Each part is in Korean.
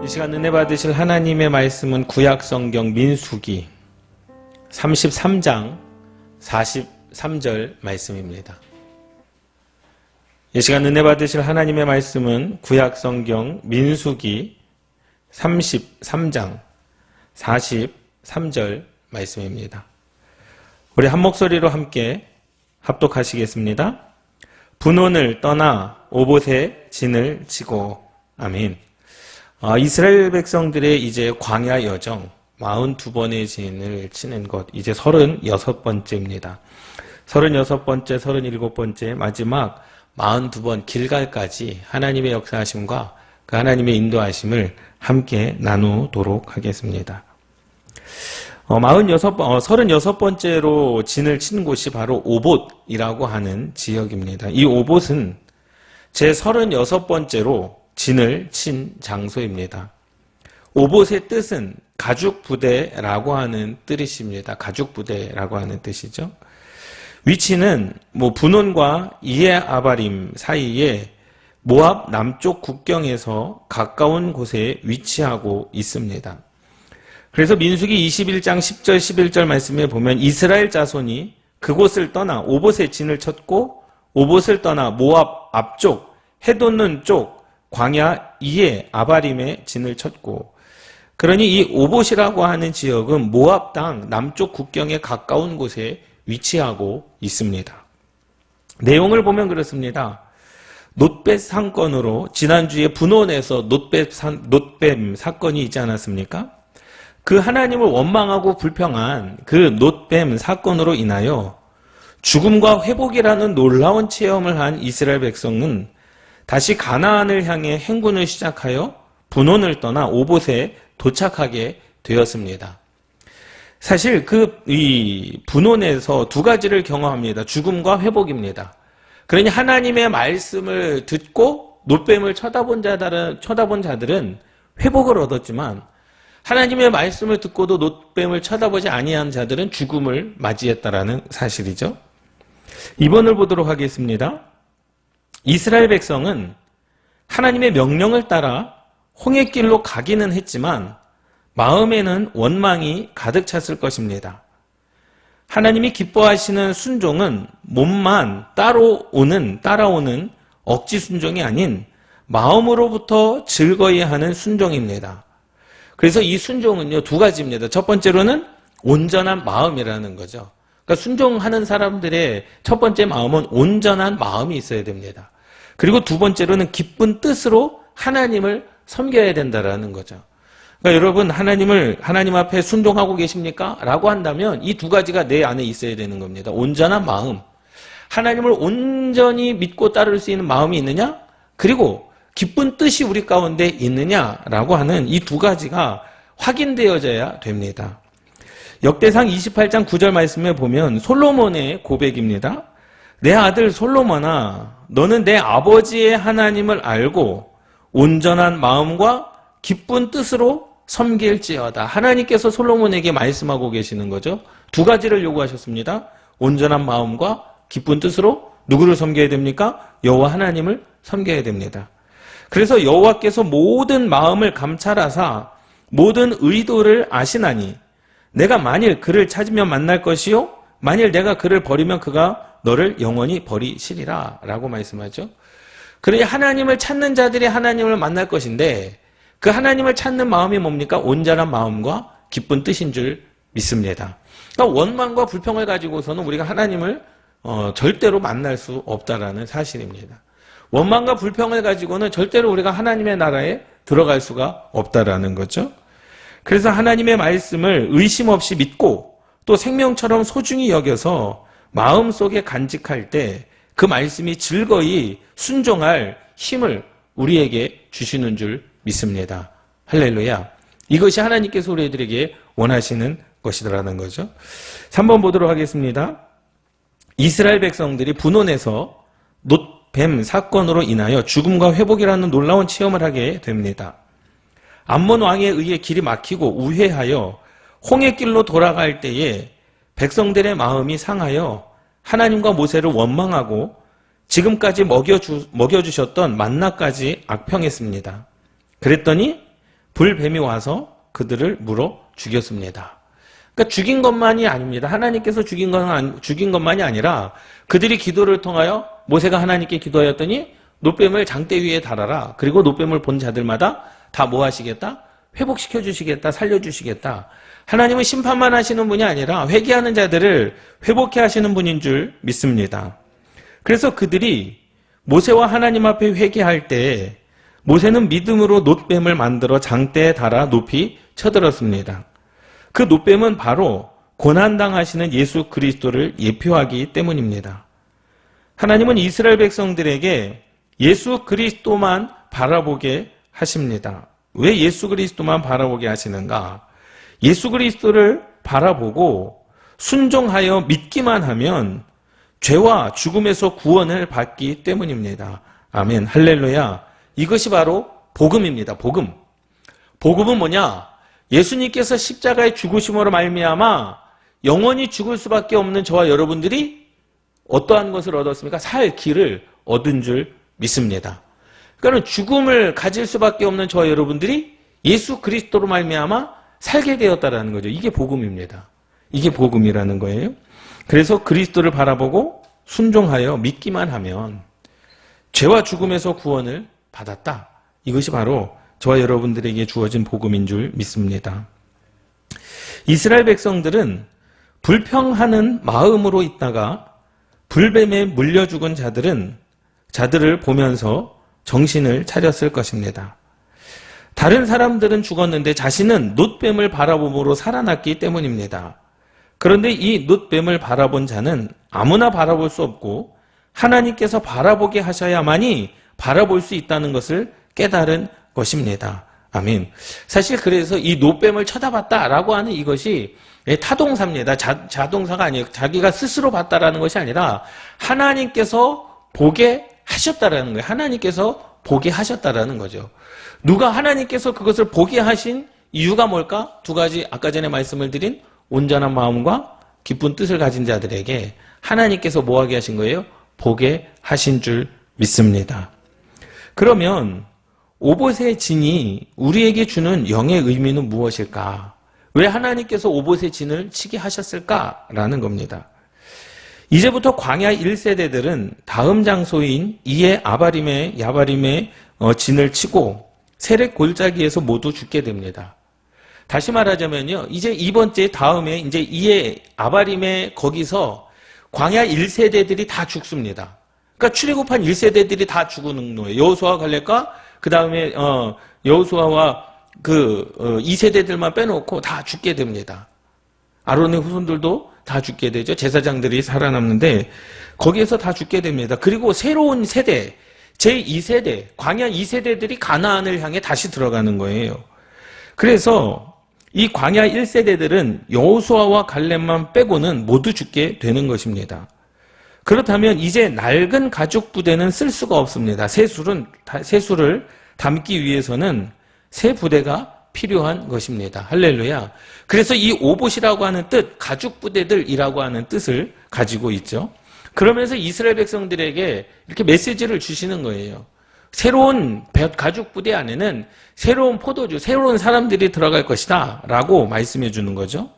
이 시간 은혜 받으실 하나님의 말씀은 구약성경 민수기 33장 43절 말씀입니다. 이 시간 은혜 받으실 하나님의 말씀은 구약성경 민수기 33장 43절 말씀입니다. 우리 한 목소리로 함께 합독하시겠습니다. 분원을 떠나 오봇에 진을 치고. 아멘. 이스라엘 백성들의 이제 광야 여정 42번의 진을 치는 것, 이제 36번째입니다. 36번째, 37번째, 마지막 42번 길갈까지 하나님의 역사하심과 그 하나님의 인도하심을 함께 나누도록 하겠습니다. 36번째로 진을 친 곳이 바로 오봇이라고 하는 지역입니다. 이 오봇은 제 36번째로 진을 친 장소입니다. 오봇의 뜻은 가죽부대라고 하는 뜻입니다. 가죽부대라고 하는 뜻이죠. 위치는 분원과 이에아바림 사이에 모압 남쪽 국경에서 가까운 곳에 위치하고 있습니다. 그래서 민수기 21장 10절 11절 말씀에 보면 이스라엘 자손이 그곳을 떠나 오봇에 진을 쳤고 오봇을 떠나 모압 앞쪽 해돋는 쪽 광야 이에 아바림에 진을 쳤고, 그러니 이 오봇이라고 하는 지역은 모압 땅 남쪽 국경에 가까운 곳에 위치하고 있습니다. 내용을 보면 그렇습니다. 놋뱀 사건으로 지난주에 분원에서 놋뱀 사건이 있지 않았습니까? 그 하나님을 원망하고 불평한 그 놋뱀 사건으로 인하여 죽음과 회복이라는 놀라운 체험을 한 이스라엘 백성은 다시 가나안을 향해 행군을 시작하여 분원을 떠나 오봇에 도착하게 되었습니다. 사실 이 분원에서 두 가지를 경험합니다. 죽음과 회복입니다. 그러니 하나님의 말씀을 듣고 놋뱀을 쳐다본 자들은 회복을 얻었지만 하나님의 말씀을 듣고도 놋뱀을 쳐다보지 아니한 자들은 죽음을 맞이했다라는 사실이죠. 2번을 보도록 하겠습니다. 이스라엘 백성은 하나님의 명령을 따라 홍해길로 가기는 했지만 마음에는 원망이 가득 찼을 것입니다. 하나님이 기뻐하시는 순종은 몸만 따라오는 억지 순종이 아닌 마음으로부터 즐거이 하는 순종입니다. 그래서 이 순종은요, 두 가지입니다. 첫 번째로는 온전한 마음이라는 거죠. 그러니까 순종하는 사람들의 첫 번째 마음은 온전한 마음이 있어야 됩니다. 그리고 두 번째로는 기쁜 뜻으로 하나님을 섬겨야 된다라는 거죠. 그러니까 여러분, 하나님 앞에 순종하고 계십니까? 라고 한다면 이 두 가지가 내 안에 있어야 되는 겁니다. 온전한 마음, 하나님을 온전히 믿고 따를 수 있는 마음이 있느냐? 그리고 기쁜 뜻이 우리 가운데 있느냐라고 하는 이 두 가지가 확인되어져야 됩니다. 역대상 28장 9절 말씀에 보면 솔로몬의 고백입니다. 내 아들 솔로몬아, 너는 내 아버지의 하나님을 알고 온전한 마음과 기쁜 뜻으로 섬길지어다. 하나님께서 솔로몬에게 말씀하고 계시는 거죠. 두 가지를 요구하셨습니다. 온전한 마음과 기쁜 뜻으로 누구를 섬겨야 됩니까? 여호와 하나님을 섬겨야 됩니다. 그래서 여호와께서 모든 마음을 감찰하사 모든 의도를 아시나니 내가 만일 그를 찾으면 만날 것이요 만일 내가 그를 버리면 그가 너를 영원히 버리시리라 라고 말씀하죠. 그러니 하나님을 찾는 자들이 하나님을 만날 것인데 그 하나님을 찾는 마음이 뭡니까? 온전한 마음과 기쁜 뜻인 줄 믿습니다. 그러니까 원망과 불평을 가지고서는 우리가 하나님을 절대로 만날 수 없다라는 사실입니다. 원망과 불평을 가지고는 절대로 우리가 하나님의 나라에 들어갈 수가 없다라는 거죠. 그래서 하나님의 말씀을 의심 없이 믿고 또 생명처럼 소중히 여겨서 마음속에 간직할 때 그 말씀이 즐거이 순종할 힘을 우리에게 주시는 줄 믿습니다. 할렐루야. 이것이 하나님께서 우리들에게 원하시는 것이라는 거죠. 3번 보도록 하겠습니다. 이스라엘 백성들이 분원에서 놋뱀 사건으로 인하여 죽음과 회복이라는 놀라운 체험을 하게 됩니다. 암몬 왕에 의해 길이 막히고 우회하여 홍해길로 돌아갈 때에 백성들의 마음이 상하여 하나님과 모세를 원망하고 지금까지 먹여주셨던 만나까지 악평했습니다. 그랬더니 불뱀이 와서 그들을 물어 죽였습니다. 그러니까 죽인 것만이 아닙니다. 하나님께서 죽인 것만이 아니라 그들이 기도를 통하여 모세가 하나님께 기도하였더니 놋뱀을 장대 위에 달아라. 그리고 놋뱀을 본 자들마다 다 뭐 하시겠다? 회복시켜 주시겠다. 살려주시겠다. 하나님은 심판만 하시는 분이 아니라 회개하는 자들을 회복해 하시는 분인 줄 믿습니다. 그래서 그들이 모세와 하나님 앞에 회개할 때 모세는 믿음으로 놋뱀을 만들어 장대에 달아 높이 쳐들었습니다. 그 놋뱀은 바로 고난당하시는 예수 그리스도를 예표하기 때문입니다. 하나님은 이스라엘 백성들에게 예수 그리스도만 바라보게 하십니다. 왜 예수 그리스도만 바라보게 하시는가? 예수 그리스도를 바라보고 순종하여 믿기만 하면 죄와 죽음에서 구원을 받기 때문입니다. 아멘. 할렐루야. 이것이 바로 복음입니다. 복음. 복음은 뭐냐? 예수님께서 십자가의 죽으심으로 말미암아 영원히 죽을 수밖에 없는 저와 여러분들이 어떠한 것을 얻었습니까? 살 길을 얻은 줄 믿습니다. 그러니까 죽음을 가질 수밖에 없는 저와 여러분들이 예수 그리스도로 말미암아 살게 되었다라는 거죠. 이게 복음입니다. 이게 복음이라는 거예요. 그래서 그리스도를 바라보고 순종하여 믿기만 하면 죄와 죽음에서 구원을 받았다. 이것이 바로 저와 여러분들에게 주어진 복음인 줄 믿습니다. 이스라엘 백성들은 불평하는 마음으로 있다가 불뱀에 물려 죽은 자들을 보면서 정신을 차렸을 것입니다. 다른 사람들은 죽었는데 자신은 놋뱀을 바라봄으로 살아났기 때문입니다. 그런데 이 놋뱀을 바라본 자는 아무나 바라볼 수 없고 하나님께서 바라보게 하셔야만이 바라볼 수 있다는 것을 깨달은 것입니다. 아멘. 사실 그래서 이 놋뱀을 쳐다봤다라고 하는 이것이 타동사입니다. 자동사가 아니에요. 자기가 스스로 봤다라는 것이 아니라 하나님께서 보게 하셨다라는 거예요. 하나님께서 보게 하셨다라는 거죠. 누가 하나님께서 그것을 보게 하신 이유가 뭘까? 두 가지 아까 전에 말씀을 드린 온전한 마음과 기쁜 뜻을 가진 자들에게 하나님께서 뭐하게 하신 거예요? 보게 하신 줄 믿습니다. 그러면 오봇의 진이 우리에게 주는 영의 의미는 무엇일까? 왜 하나님께서 오봇의 진을 치게 하셨을까라는 겁니다. 이제부터 광야 1세대들은 다음 장소인 이에 아바림의 야바림의 진을 치고 세렉 골짜기에서 모두 죽게 됩니다. 다시 말하자면요, 이제 이번째 다음에 이제 이에 아바림의 거기서 광야 1세대들이 다 죽습니다. 그러니까 출애굽한 1세대들이 다 죽는 거예요. 여호수아와 갈렙과 그 다음에 여호수아와 2세대들만 빼놓고 다 죽게 됩니다. 아론의 후손들도 다 죽게 되죠. 제사장들이 살아남는데 거기에서 다 죽게 됩니다. 그리고 새로운 세대, 제2세대, 광야 2세대들이 가나안을 향해 다시 들어가는 거예요. 그래서 이 광야 1세대들은 여호수아와 갈렙만 빼고는 모두 죽게 되는 것입니다. 그렇다면 이제 낡은 가죽 부대는 쓸 수가 없습니다. 세수를 담기 위해서는 새 부대가 필요한 것입니다. 할렐루야. 그래서 이 오봇이라고 하는 뜻, 가죽 부대들이라고 하는 뜻을 가지고 있죠. 그러면서 이스라엘 백성들에게 이렇게 메시지를 주시는 거예요. 새로운 가죽 부대 안에는 새로운 포도주, 새로운 사람들이 들어갈 것이다 라고 말씀해 주는 거죠.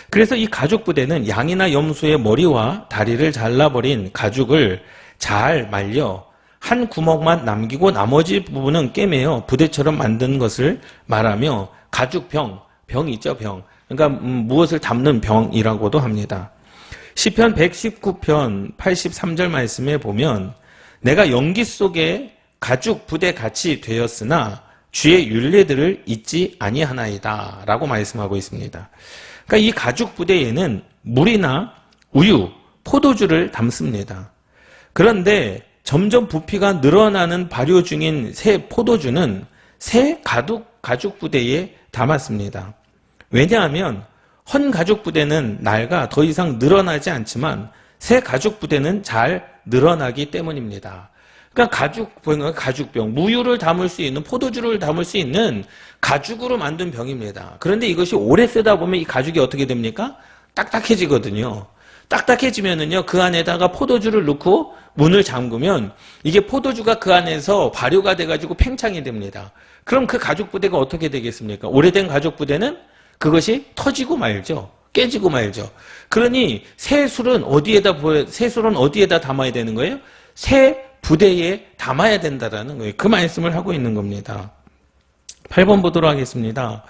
그래서 이 가죽 부대는 양이나 염소의 머리와 다리를 잘라버린 가죽을 잘 말려 한 구멍만 남기고 나머지 부분은 꿰매어 부대처럼 만든 것을 말하며 가죽병, 병 있죠, 병. 그러니까 무엇을 담는 병이라고도 합니다. 시편 119편 83절 말씀에 보면 내가 연기 속에 가죽 부대 같이 되었으나 주의 율례들을 잊지 아니하나이다 라고 말씀하고 있습니다. 그러니까 이 가죽 부대에는 물이나 우유, 포도주를 담습니다. 그런데 점점 부피가 늘어나는 발효 중인 새 포도주는 새 가죽 부대에 담았습니다. 왜냐하면 헌 가죽 부대는 낡아 더 이상 늘어나지 않지만 새 가죽 부대는 잘 늘어나기 때문입니다. 그러니까 가죽병, 무유를 담을 수 있는, 포도주를 담을 수 있는 가죽으로 만든 병입니다. 그런데 이것이 오래 쓰다 보면 이 가죽이 어떻게 됩니까? 딱딱해지거든요. 딱딱해지면은요, 그 안에다가 포도주를 넣고 문을 잠그면 이게 포도주가 그 안에서 발효가 돼가지고 팽창이 됩니다. 그럼 그 가죽 부대가 어떻게 되겠습니까? 오래된 가죽 부대는 그것이 터지고 말죠. 깨지고 말죠. 그러니 새 술은 어디에다 담아야 되는 거예요? 새 부대에 담아야 된다라는 거예요. 그 말씀을 하고 있는 겁니다. 8번 보도록 하겠습니다.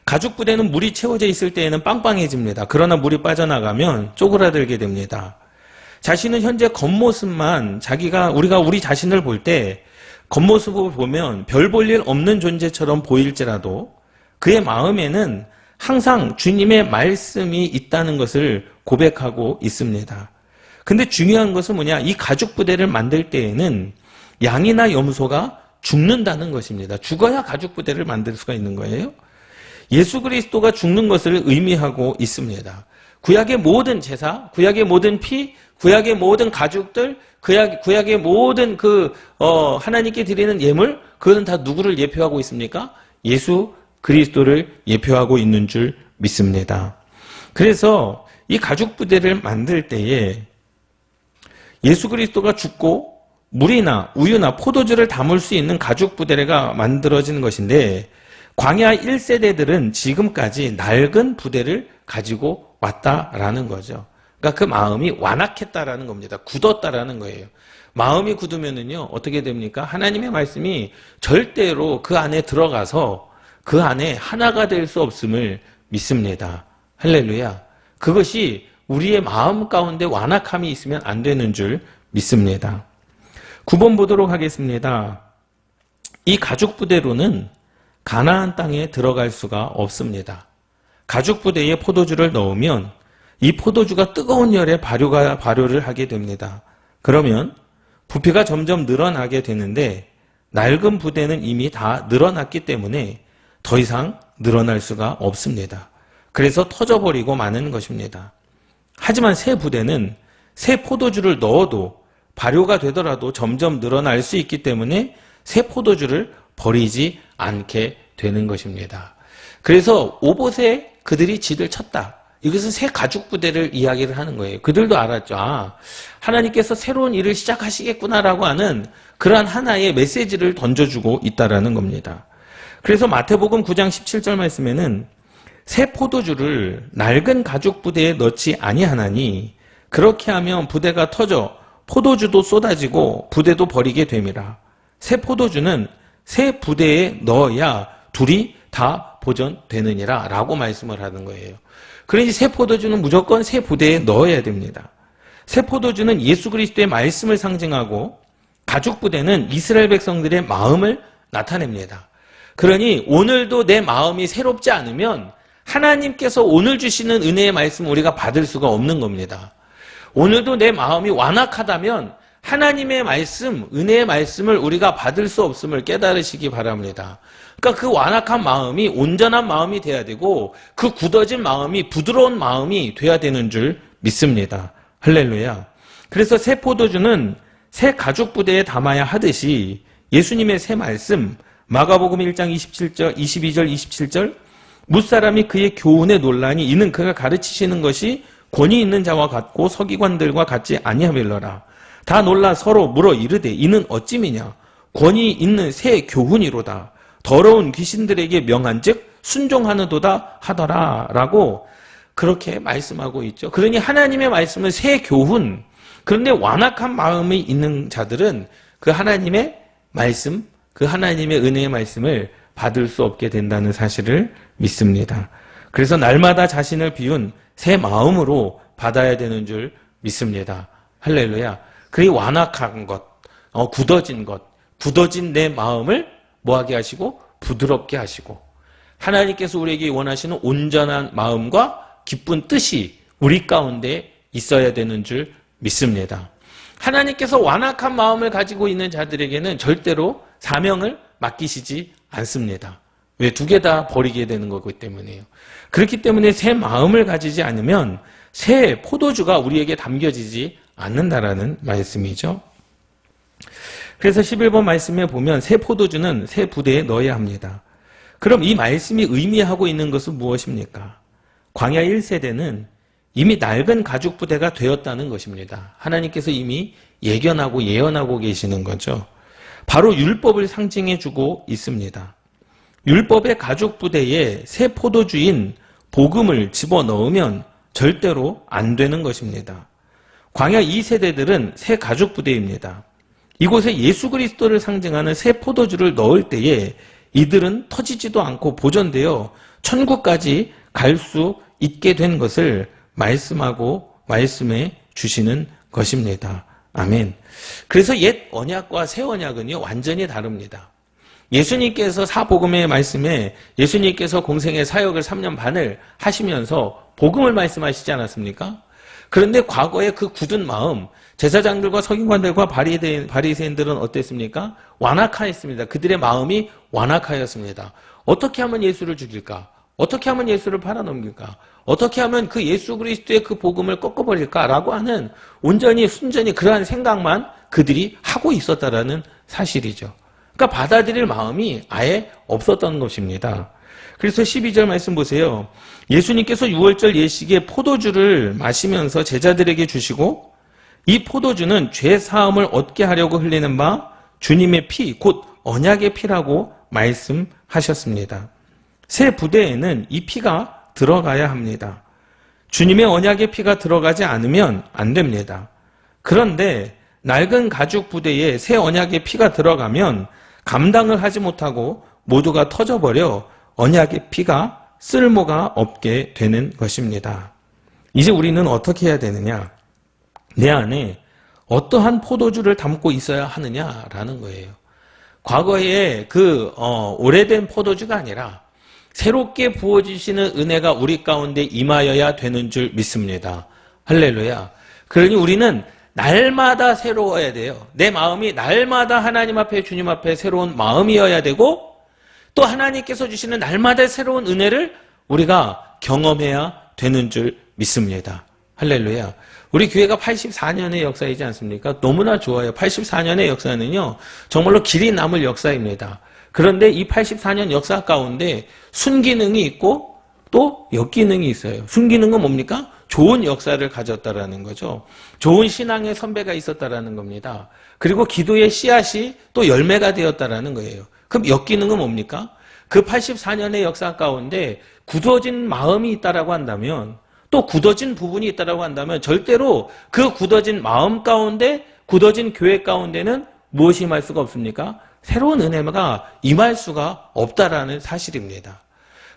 가죽 부대는 물이 채워져 있을 때에는 빵빵해집니다. 그러나 물이 빠져나가면 쪼그라들게 됩니다. 자신은 현재 겉모습만 우리가 우리 자신을 볼 때 겉모습을 보면 별 볼 일 없는 존재처럼 보일지라도 그의 마음에는 항상 주님의 말씀이 있다는 것을 고백하고 있습니다. 근데 중요한 것은 뭐냐? 이 가죽 부대를 만들 때에는 양이나 염소가 죽는다는 것입니다. 죽어야 가죽 부대를 만들 수가 있는 거예요. 예수 그리스도가 죽는 것을 의미하고 있습니다. 구약의 모든 제사, 구약의 모든 피, 구약의 모든 가죽들, 구약의 모든 하나님께 드리는 예물, 그것은 다 누구를 예표하고 있습니까? 예수 그리스도를 예표하고 있는 줄 믿습니다. 그래서 이 가죽 부대를 만들 때에 예수 그리스도가 죽고 물이나 우유나 포도주를 담을 수 있는 가죽 부대가 만들어지는 것인데 광야 1세대들은 지금까지 낡은 부대를 가지고 왔다라는 거죠. 그러니까 그 마음이 완악했다라는 겁니다. 굳었다라는 거예요. 마음이 굳으면은요, 어떻게 됩니까? 하나님의 말씀이 절대로 그 안에 들어가서 그 안에 하나가 될 수 없음을 믿습니다. 할렐루야. 그것이 우리의 마음 가운데 완악함이 있으면 안 되는 줄 믿습니다. 9번 보도록 하겠습니다. 이 가죽 부대로는 가나안 땅에 들어갈 수가 없습니다. 가죽 부대에 포도주를 넣으면 이 포도주가 뜨거운 열에 발효를 하게 됩니다. 그러면 부피가 점점 늘어나게 되는데 낡은 부대는 이미 다 늘어났기 때문에 더 이상 늘어날 수가 없습니다. 그래서 터져버리고 마는 것입니다. 하지만 새 부대는 새 포도주를 넣어도 발효가 되더라도 점점 늘어날 수 있기 때문에 새 포도주를 버리지 않게 되는 것입니다. 그래서 오봇에 그들이 지를 쳤다. 이것은 새 가죽 부대를 이야기를 하는 거예요. 그들도 알았죠. 하나님께서 새로운 일을 시작하시겠구나라고 하는 그러한 하나의 메시지를 던져주고 있다라는 겁니다. 그래서 마태복음 9장 17절 말씀에는 새 포도주를 낡은 가죽 부대에 넣지 아니하나니 그렇게 하면 부대가 터져 포도주도 쏟아지고 부대도 버리게 됨이라. 새 포도주는 새 부대에 넣어야 둘이 다 보존되느니라 라고 말씀을 하는 거예요. 그러니 새 포도주는 무조건 새 부대에 넣어야 됩니다. 새 포도주는 예수 그리스도의 말씀을 상징하고 가죽 부대는 이스라엘 백성들의 마음을 나타냅니다. 그러니 오늘도 내 마음이 새롭지 않으면 하나님께서 오늘 주시는 은혜의 말씀을 우리가 받을 수가 없는 겁니다. 오늘도 내 마음이 완악하다면 하나님의 말씀, 은혜의 말씀을 우리가 받을 수 없음을 깨달으시기 바랍니다. 그러니까 그 완악한 마음이 온전한 마음이 돼야 되고 그 굳어진 마음이 부드러운 마음이 돼야 되는 줄 믿습니다. 할렐루야. 그래서 새 포도주는 새 가죽 부대에 담아야 하듯이 예수님의 새 말씀, 마가복음 1장 22절 27절 무사람이 그의 교훈에 논란이 이는 그가 가르치시는 것이 권위 있는 자와 같고 서기관들과 같지 아니하밀러라. 다 놀라 서로 물어 이르되 이는 어찌미냐 권위 있는 새 교훈이로다. 더러운 귀신들에게 명한즉 순종하는도다 하더라 라고 그렇게 말씀하고 있죠. 그러니 하나님의 말씀은 새 교훈, 그런데 완악한 마음이 있는 자들은 그 하나님의 말씀, 그 하나님의 은혜의 말씀을 받을 수 없게 된다는 사실을 믿습니다. 그래서 날마다 자신을 비운 새 마음으로 받아야 되는 줄 믿습니다. 할렐루야. 그 완악한 것, 굳어진 내 마음을 뭐하게 하시고 부드럽게 하시고 하나님께서 우리에게 원하시는 온전한 마음과 기쁜 뜻이 우리 가운데 있어야 되는 줄 믿습니다. 하나님께서 완악한 마음을 가지고 있는 자들에게는 절대로 사명을 맡기시지 않습니다. 왜? 두 개 다 버리게 되는 거기 때문에요. 그렇기 때문에 새 마음을 가지지 않으면 새 포도주가 우리에게 담겨지지 않는다라는 말씀이죠. 그래서 11번 말씀에 보면 새 포도주는 새 부대에 넣어야 합니다. 그럼 이 말씀이 의미하고 있는 것은 무엇입니까? 광야 1세대는 이미 낡은 가죽 부대가 되었다는 것입니다. 하나님께서 이미 예견하고 예언하고 계시는 거죠. 바로 율법을 상징해주고 있습니다. 율법의 가죽 부대에 새 포도주인 복음을 집어넣으면 절대로 안 되는 것입니다. 광야 2세대들은 새 가죽 부대입니다. 이곳에 예수 그리스도를 상징하는 새 포도주를 넣을 때에 이들은 터지지도 않고 보존되어 천국까지 갈 수 있게 된 것을 말씀해 주시는 것입니다. 아멘. 그래서 옛 언약과 새 언약은요, 완전히 다릅니다. 예수님께서 사복음의 말씀에 예수님께서 공생의 사역을 3년 반을 하시면서 복음을 말씀하시지 않았습니까? 그런데 과거에 그 굳은 마음, 제사장들과 서기관들과 바리새인들은 어땠습니까? 완악하였습니다. 그들의 마음이 완악하였습니다. 어떻게 하면 예수를 죽일까? 어떻게 하면 예수를 팔아넘길까? 어떻게 하면 그 예수 그리스도의 그 복음을 꺾어버릴까라고 하는 온전히 순전히 그러한 생각만 그들이 하고 있었다라는 사실이죠. 그러니까 받아들일 마음이 아예 없었던 것입니다. 그래서 12절 말씀 보세요. 예수님께서 유월절 예식에 포도주를 마시면서 제자들에게 주시고 이 포도주는 죄 사함을 얻게 하려고 흘리는 바 주님의 피, 곧 언약의 피라고 말씀하셨습니다. 새 부대에는 이 피가 들어가야 합니다. 주님의 언약의 피가 들어가지 않으면 안 됩니다. 그런데 낡은 가죽 부대에 새 언약의 피가 들어가면 감당을 하지 못하고 모두가 터져버려 언약의 피가 쓸모가 없게 되는 것입니다. 이제 우리는 어떻게 해야 되느냐? 내 안에 어떠한 포도주를 담고 있어야 하느냐라는 거예요. 과거에 오래된 포도주가 아니라 새롭게 부어주시는 은혜가 우리 가운데 임하여야 되는 줄 믿습니다. 할렐루야. 그러니 우리는 날마다 새로워야 돼요. 내 마음이 날마다 하나님 앞에 주님 앞에 새로운 마음이어야 되고 또 하나님께서 주시는 날마다 새로운 은혜를 우리가 경험해야 되는 줄 믿습니다. 할렐루야. 우리 교회가 84년의 역사이지 않습니까? 너무나 좋아요. 84년의 역사는요, 정말로 길이 남을 역사입니다. 그런데 이 84년 역사 가운데 순기능이 있고 또 역기능이 있어요. 순기능은 뭡니까? 좋은 역사를 가졌다라는 거죠. 좋은 신앙의 선배가 있었다라는 겁니다. 그리고 기도의 씨앗이 또 열매가 되었다라는 거예요. 그럼 역기능은 뭡니까? 그 84년의 역사 가운데 굳어진 마음이 있다라고 한다면 또 굳어진 부분이 있다라고 한다면 절대로 그 굳어진 마음 가운데 굳어진 교회 가운데는 무엇이 임할 수가 없습니까? 새로운 은혜가 임할 수가 없다라는 사실입니다.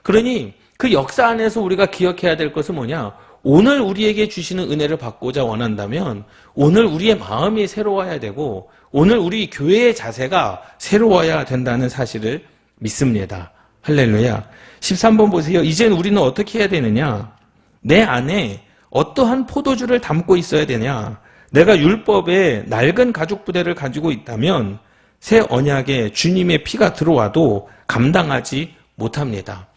그러니 그 역사 안에서 우리가 기억해야 될 것은 뭐냐? 오늘 우리에게 주시는 은혜를 받고자 원한다면 오늘 우리의 마음이 새로워야 되고 오늘 우리 교회의 자세가 새로워야 된다는 사실을 믿습니다. 할렐루야. 13번 보세요. 이젠 우리는 어떻게 해야 되느냐? 내 안에 어떠한 포도주를 담고 있어야 되냐? 내가 율법의 낡은 가죽 부대를 가지고 있다면 새 언약에 주님의 피가 들어와도 감당하지 못합니다.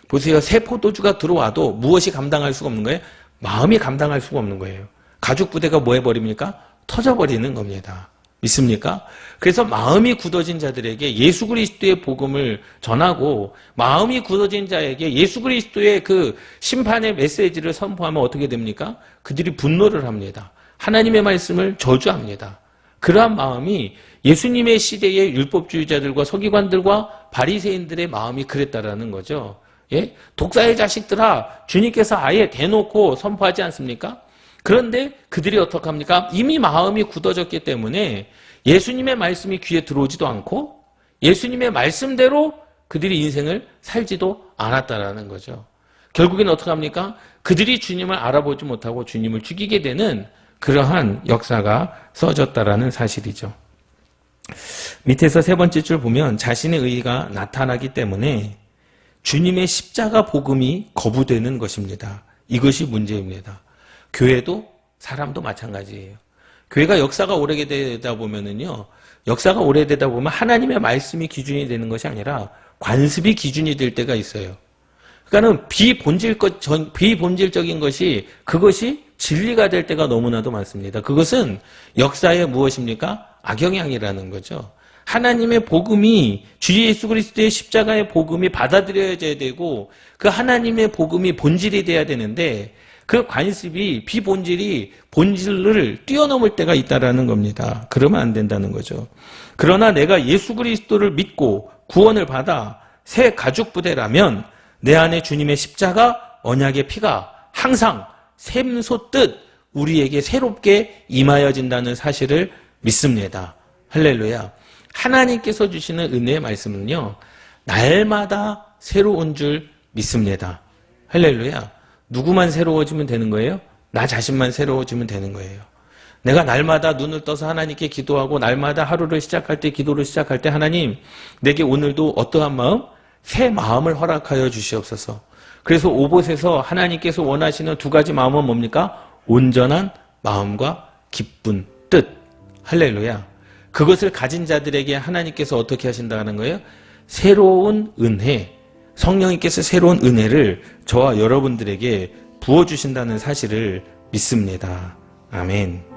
보세요. 새 포도주가 들어와도 무엇이 감당할 수가 없는 거예요? 마음이 감당할 수가 없는 거예요. 가죽 부대가 뭐 해버립니까? 터져버리는 겁니다. 믿습니까? 그래서 마음이 굳어진 자들에게 예수 그리스도의 복음을 전하고 마음이 굳어진 자에게 예수 그리스도의 그 심판의 메시지를 선포하면 어떻게 됩니까? 그들이 분노를 합니다. 하나님의 말씀을 저주합니다. 그러한 마음이 예수님의 시대의 율법주의자들과 서기관들과 바리새인들의 마음이 그랬다라는 거죠. 예? 독사의 자식들아, 주님께서 아예 대놓고 선포하지 않습니까? 그런데 그들이 어떡합니까? 이미 마음이 굳어졌기 때문에 예수님의 말씀이 귀에 들어오지도 않고 예수님의 말씀대로 그들이 인생을 살지도 않았다라는 거죠. 결국엔 어떡합니까? 그들이 주님을 알아보지 못하고 주님을 죽이게 되는 그러한 역사가 써졌다라는 사실이죠. 밑에서 세 번째 줄 보면 자신의 의의가 나타나기 때문에 주님의 십자가 복음이 거부되는 것입니다. 이것이 문제입니다. 교회도 사람도 마찬가지예요. 교회가 역사가 오래되다 보면은요, 역사가 오래되다 보면 하나님의 말씀이 기준이 되는 것이 아니라 관습이 기준이 될 때가 있어요. 그러니까는 비본질적인 것이 그것이 진리가 될 때가 너무나도 많습니다. 그것은 역사의 무엇입니까? 악영향이라는 거죠. 하나님의 복음이 주 예수 그리스도의 십자가의 복음이 받아들여져야 되고 그 하나님의 복음이 본질이 돼야 되는데 그 관습이 비본질이 본질을 뛰어넘을 때가 있다라는 겁니다. 그러면 안 된다는 거죠. 그러나 내가 예수 그리스도를 믿고 구원을 받아 새 가죽 부대라면 내 안에 주님의 십자가 언약의 피가 항상 샘솟듯 우리에게 새롭게 임하여진다는 사실을 믿습니다. 할렐루야. 하나님께서 주시는 은혜의 말씀은요, 날마다 새로운 줄 믿습니다. 할렐루야. 누구만 새로워지면 되는 거예요? 나 자신만 새로워지면 되는 거예요. 내가 날마다 눈을 떠서 하나님께 기도하고 날마다 하루를 시작할 때 기도를 시작할 때 하나님 내게 오늘도 어떠한 마음? 새 마음을 허락하여 주시옵소서. 그래서 오봇에서 하나님께서 원하시는 두 가지 마음은 뭡니까? 온전한 마음과 기쁜 뜻. 할렐루야. 그것을 가진 자들에게 하나님께서 어떻게 하신다는 거예요? 새로운 은혜, 성령님께서 새로운 은혜를 저와 여러분들에게 부어주신다는 사실을 믿습니다. 아멘.